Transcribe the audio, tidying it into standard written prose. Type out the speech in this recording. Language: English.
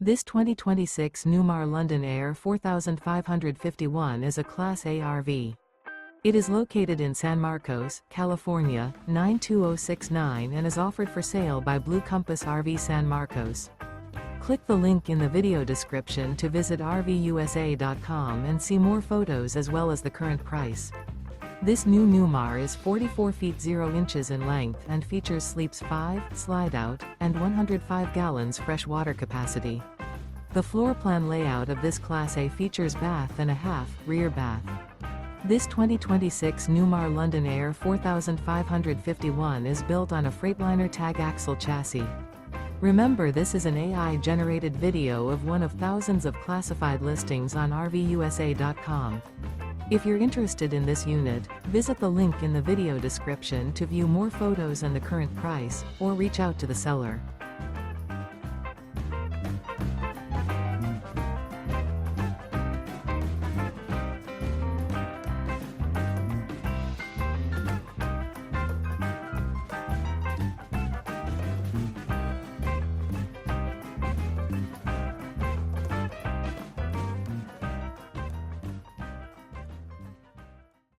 This 2026 Newmar London Aire 4551 is a Class A RV. It is located in San Marcos, California, 92069 and is offered for sale by Blue Compass RV San Marcos. Click the link in the video description to visit RVUSA.com and see more photos as well as the current price. This new Newmar is 44 feet 0 inches in length and features sleeps 5, slide-out, and 105 gallons fresh water capacity. The floor plan layout of this Class A features bath and a half, rear bath. This 2026 Newmar London Aire 4551 is built on a Freightliner Tag Axle chassis. Remember, this is an AI-generated video of one of thousands of classified listings on RVUSA.com. If you're interested in this unit, visit the link in the video description to view more photos and the current price, or reach out to the seller.